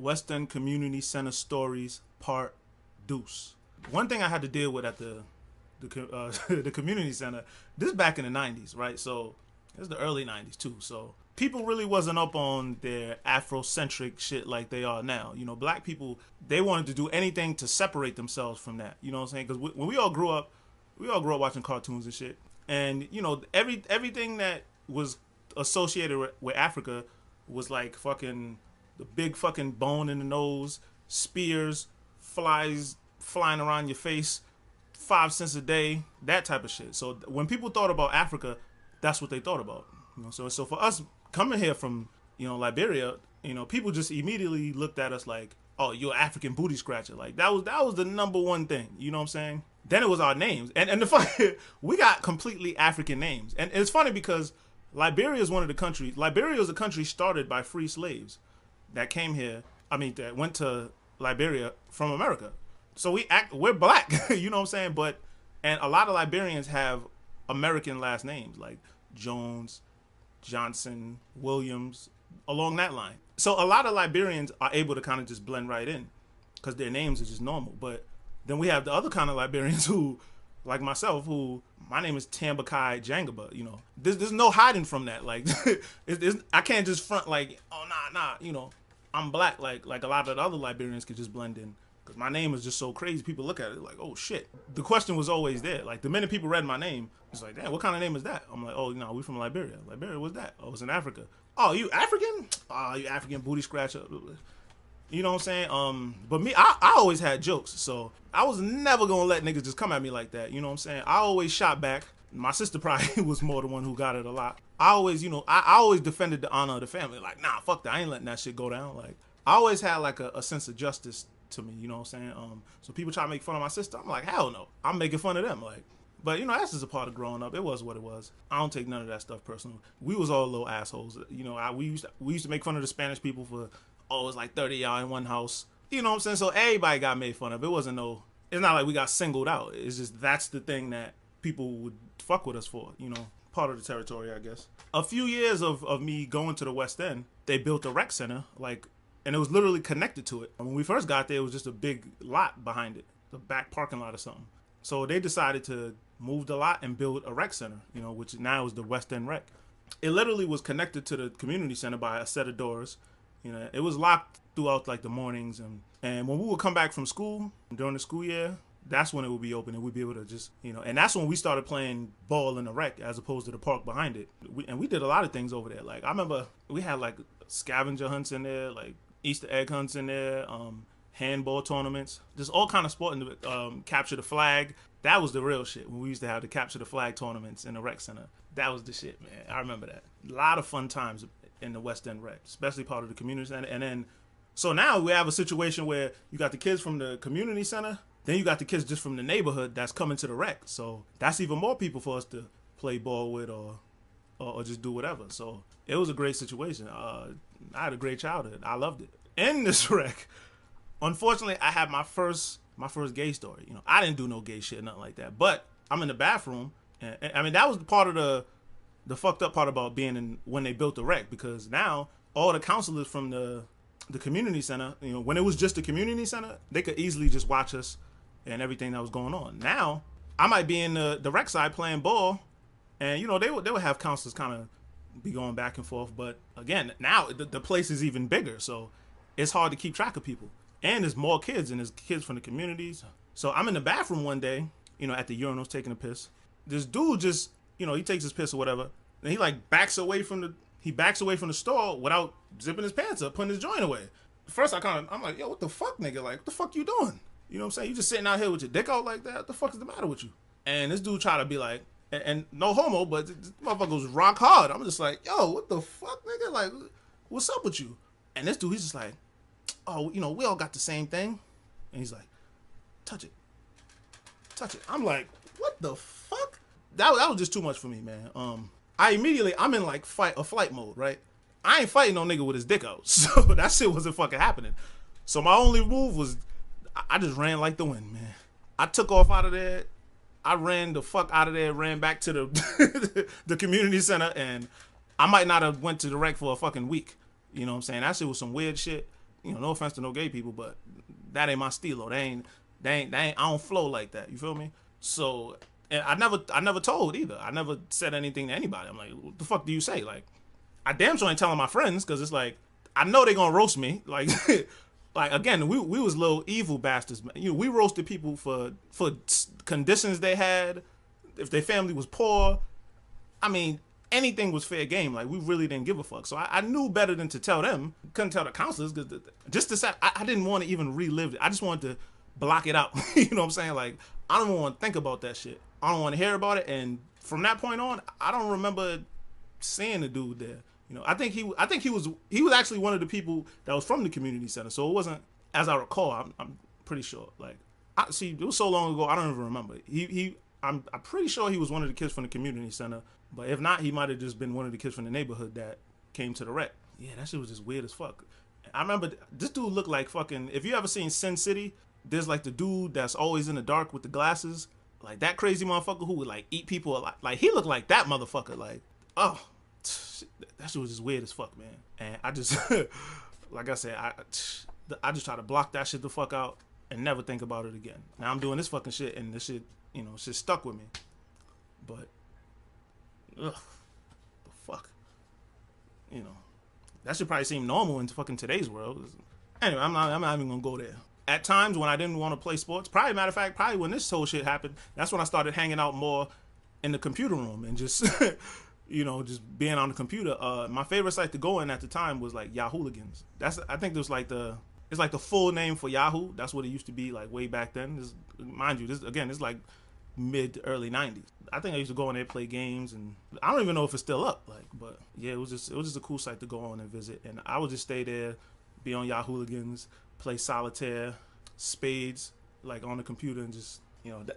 West End Community Center Stories Part Deuce. One thing I had to deal with at the community center, this is back in the 90s, right? So it's the early 90s too. So people really wasn't up on their Afrocentric shit like they are now. You know, black people, they wanted to do anything to separate themselves from that. You know what I'm saying? Because when we all grew up watching cartoons and shit. And, you know, everything that was associated with Africa was like fucking the big fucking bone in the nose, spears, flies flying around your face, 5 cents a day, that type of shit. So when people thought about Africa, that's what they thought about. You know, so for us coming here from, you know, Liberia, you know, people just immediately looked at us like, oh, you're an African booty scratcher. Like that was the number one thing. You know what I'm saying? Then it was our names. And the funny, we got completely African names. And it's funny because Liberia is one of the countries. Liberia is a country started by free slaves that came here. I mean, that went to Liberia from America. So we're black. You know what I'm saying? And a lot of Liberians have American last names like Jones, Johnson, Williams, along that line. So a lot of Liberians are able to kind of just blend right in because their names are just normal. But then we have the other kind of Liberians who, like myself, who my name is Tambakai Jangaba. You know, there's no hiding from that. Like, I can't just front like, oh nah. You know, I'm black. Like a lot of the other Liberians could just blend in because my name is just so crazy. People look at it like, oh shit. The question was always there. Like the minute people read my name, it's like, damn, what kind of name is that? I'm like, oh no, we from Liberia. Liberia, what's that? Oh, it's in Africa. Oh, you African? Oh, you African booty scratcher. You know what I'm saying? But me, I always had jokes, so I was never gonna let niggas just come at me like that. You know what I'm saying? I always shot back. My sister probably was more the one who got it a lot. I always, you know, I always defended the honor of the family. Like, nah, fuck that. I ain't letting that shit go down. Like, I always had like a sense of justice to me. You know what I'm saying? So people try to make fun of my sister. I'm like, hell no. I'm making fun of them. Like, but you know, that's just a part of growing up. It was what it was. I don't take none of that stuff personal. We was all little assholes. You know, we used to make fun of the Spanish people for, oh, it was like 30 y'all in one house. You know what I'm saying? So everybody got made fun of. It's not like we got singled out. It's just that's the thing that people would fuck with us for, you know, part of the territory, I guess. A few years of me going to the West End, they built a rec center, like, and it was literally connected to it. And when we first got there, it was just a big lot behind it, the back parking lot or something. So they decided to move the lot and build a rec center, you know, which now is the West End Rec. It literally was connected to the community center by a set of doors. You know, it was locked throughout like the mornings, and when we would come back from school during the school year, that's when it would be open and we'd be able to just, you know, and that's when we started playing ball in the rec as opposed to the park behind it. We did a lot of things over there. Like I remember we had like scavenger hunts in there, like Easter egg hunts in there, handball tournaments, just all kind of sport. Capture the flag. That was the real shit when we used to have the capture the flag tournaments in the rec center. That was the shit, man. I remember that. A lot of fun times in the West End Rec, especially part of the community center. And then, so now we have a situation where you got the kids from the community center, then you got the kids just from the neighborhood that's coming to the rec. So that's even more people for us to play ball with or just do whatever. So it was a great situation. I had a great childhood. I loved it. In this rec, unfortunately, I had my first gay story. You know, I didn't do no gay shit, nothing like that. But I'm in the bathroom, and I mean that was part of the fucked up part about being in when they built the rec, because now all the counselors from the community center, you know, when it was just the community center, they could easily just watch us and everything that was going on. Now I might be in the rec side playing ball, and you know they would have counselors kind of be going back and forth. But again, now the place is even bigger, so it's hard to keep track of people. And there's more kids, and there's kids from the communities. So I'm in the bathroom one day, you know, at the urinals taking a piss. This dude just, you know, he takes his piss or whatever, and he like backs away from the stall without zipping his pants up, putting his joint away. First I'm like, yo, what the fuck, nigga? Like, what the fuck you doing? You know what I'm saying? You just sitting out here with your dick out like that? What the fuck is the matter with you? And this dude tried to be like, and no homo, but this motherfucker was rock hard. I'm just like, yo, what the fuck, nigga? Like, what's up with you? And this dude, he's just like, oh, you know, we all got the same thing. And he's like, touch it. I'm like, what the fuck? That was just too much for me, man. I'm in like flight mode, right? I ain't fighting no nigga with his dick out. So that shit wasn't fucking happening. So my only move was, I just ran like the wind, man. I took off out of there. I ran the fuck out of there, ran back to the the community center, and I might not have went to the rec for a fucking week. You know what I'm saying? That shit was some weird shit. no offense to no gay people, but that ain't my stilo. I don't flow like that. You feel me? So, and I never told either. I never said anything to anybody. I'm like, what the fuck do you say? Like, I damn sure ain't telling my friends, because it's like, I know they gonna roast me. Like, like again, we was little evil bastards. We roasted people for conditions they had, if their family was poor. I mean, anything was fair game. Like, we really didn't give a fuck. So I knew better than to tell them. Couldn't tell the counselors, because just to say, I didn't want to even relive it. I just wanted to block it out. You know what I'm saying? Like, I don't want to think about that shit. I don't want to hear about it. And from that point on, I don't remember seeing the dude there. I think he was actually one of the people that was from the community center. So it wasn't, as I recall. I'm pretty sure. Like, it was so long ago, I don't even remember. I'm pretty sure he was one of the kids from the community center. But if not, he might have just been one of the kids from the neighborhood that came to the rec. Yeah, that shit was just weird as fuck. I remember this dude looked like fucking. If you ever seen Sin City, there's like the dude that's always in the dark with the glasses, like that crazy motherfucker who would like eat people alive. Like, he looked like that motherfucker. Like, oh, that shit was just weird as fuck, man. And I just, like I said, I just try to block that shit the fuck out and never think about it again. Now I'm doing this fucking shit, and this shit, shit stuck with me. But, ugh, the fuck, that should probably seem normal in fucking today's world. Anyway, I'm not even gonna go there. At times when I didn't want to play sports, matter of fact, when this whole shit happened, that's when I started hanging out more in the computer room and just, just being on the computer. My favorite site to go in at the time was like Yahooligans. I think there's like it's like the full name for Yahoo. That's what it used to be like way back then. Mind you, it's like mid to early 90s. I think I used to go in there, play games, and I don't even know if it's still up. Like, but yeah, it was just a cool site to go on and visit. And I would just stay there, be on Yahooligans, play solitaire, spades, like on the computer, and just,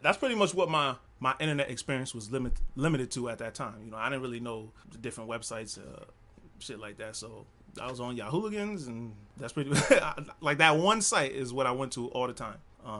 that's pretty much what my internet experience was limited to at that time. I didn't really know the different websites, shit like that. So I was on Yahooligans, and that's pretty like that one site is what I went to all the time.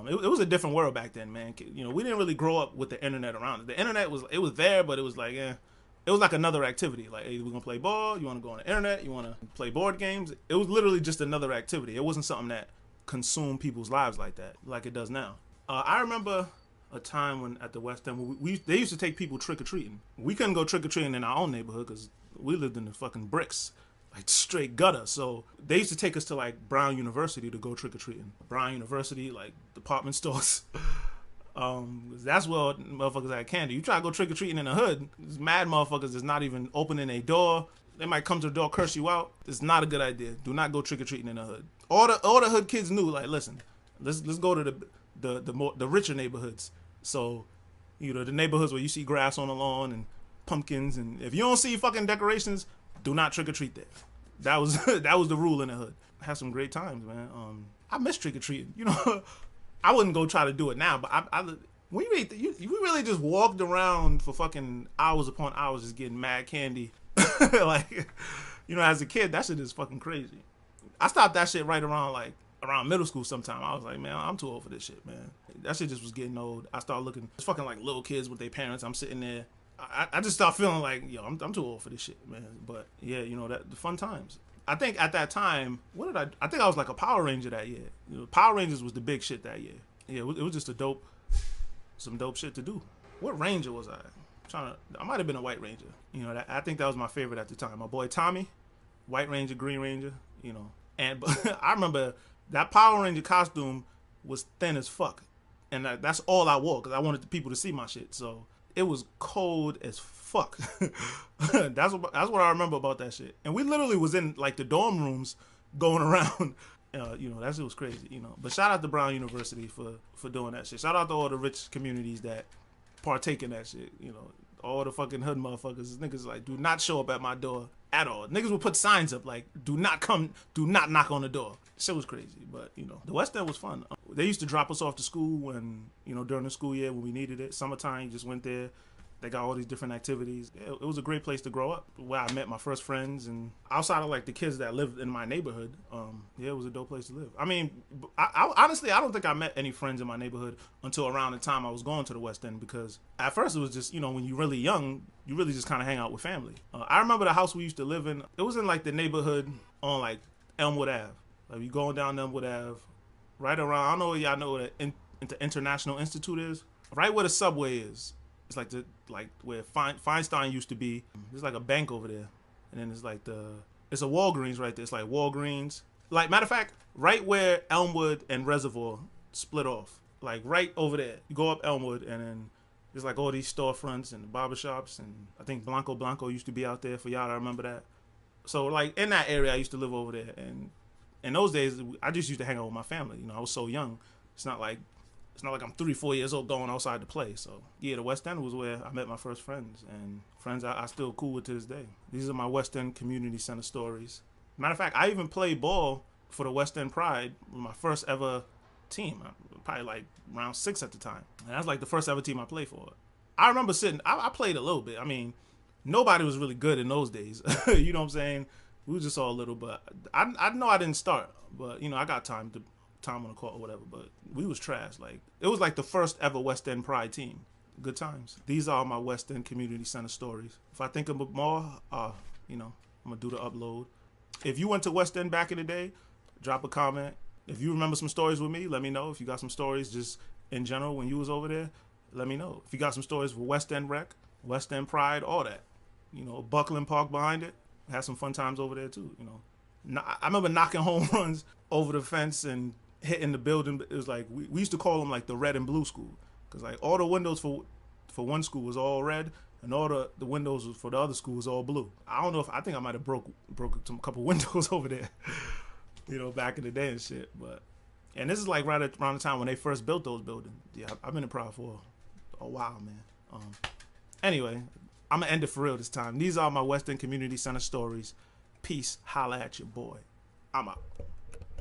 It was a different world back then, man. We didn't really grow up with the internet around it. The internet was there, but it was like, it was like another activity. Like, hey, we're gonna play ball. You want to go on the internet? You want to play board games? It was literally just another activity. It wasn't something that consumed people's lives like that, like it does now. I remember a time when at the West End, they used to take people trick or treating. We couldn't go trick or treating in our own neighborhood because we lived in the fucking bricks, like straight gutter. So they used to take us to like Brown University to go trick or treating. Brown University, like department stores. That's where motherfuckers had candy. You try to go trick or treating in the hood, there's mad motherfuckers that's not even opening a door. They might come to the door, curse you out. It's not a good idea. Do not go trick or treating in the hood. All the hood kids knew, like, listen, let's go to the richer neighborhoods. So, the neighborhoods where you see grass on the lawn and pumpkins, and if you don't see fucking decorations, do not trick or treat there. That was the rule in the hood. I had some great times, man. I miss trick or treating. I wouldn't go try to do it now, but we really just walked around for fucking hours upon hours just getting mad candy. Like, as a kid, that shit is fucking crazy. I stopped that shit right around middle school sometime. I was like, man, I'm too old for this shit, man. That shit just was getting old. I started looking, it's fucking like little kids with their parents. I'm sitting there. I just started feeling like, I'm too old for this shit, man. But yeah, the fun times. I think at that time, I think I was like a Power Ranger that year. Power Rangers was the big shit that year. Yeah, it was just some dope shit to do. What Ranger was I? I might have been a White Ranger. I think that was my favorite at the time. My boy Tommy, White Ranger, Green Ranger, And I remember that Power Ranger costume was thin as fuck. And that's all I wore because I wanted the people to see my shit. So it was cold as fuck. That's what I remember about that shit. And we literally was in like the dorm rooms going around. That shit was crazy. But shout out to Brown University for doing that shit. Shout out to all the rich communities that partake in that shit. All the fucking hood motherfuckers. Niggas like, do not show up at my door at all. Niggas would put signs up like, do not knock on the door. Shit was crazy. But, the West End was fun. They used to drop us off to school when, during the school year when we needed it. Summertime, you just went there. They got all these different activities. It was a great place to grow up, where I met my first friends. And outside of like the kids that lived in my neighborhood, it was a dope place to live. I mean, I honestly, I don't think I met any friends in my neighborhood until around the time I was going to the West End, because at first it was just, when you're really young, you really just kind of hang out with family. I remember the house we used to live in. It was in like the neighborhood on like Elmwood Ave. Like you going down them would have right around. I don't know if y'all know what the International Institute is. Right where the subway is. It's like where Feinstein used to be. There's like a bank over there, and then it's like it's a Walgreens right there. It's like Walgreens. Like matter of fact, right where Elmwood and Reservoir split off. Like right over there. You go up Elmwood, and then there's like all these storefronts and barbershops, and I think Blanco used to be out there for y'all. I remember that. So like in that area, I used to live over there, and in those days, I just used to hang out with my family. You know, I was so young. It's not like I'm 3-4 years old going outside to play. So yeah, the West End was where I met my first friends, and friends I still cool with to this day. These are my West End Community Center stories. Matter of fact, I even played ball for the West End Pride with my first ever team. Probably like round 6 at the time. And that's like the first ever team I played for. I remember I played a little bit. I mean, nobody was really good in those days. You know what I'm saying? We were just all little, but I know I didn't start, but you know I got time on the court or whatever. But we was trash. Like it was like the first ever West End Pride team. Good times. These are my West End Community Center stories. If I think of more, you know, I'm gonna do the upload. If you went to West End back in the day, drop a comment. If you remember some stories with me, let me know. If you got some stories just in general when you was over there, let me know. If you got some stories for West End Rec, West End Pride, all that. You know, Buckland Park behind it. Had some fun times over there too, you know. I remember knocking home runs over the fence and hitting the building. It was like we used to call them like the red and blue school, because like all the windows for one school was all red, and all the windows for the other school was all blue. I think I might have broke a couple windows over there, you know, back in the day and shit. But and this is like right around the time when they first built those buildings. Yeah, I've been in Prov for a while, man. Anyway. I'm going to end it for real this time. These are my West End Community Center stories. Peace. Holla at your boy. I'm out.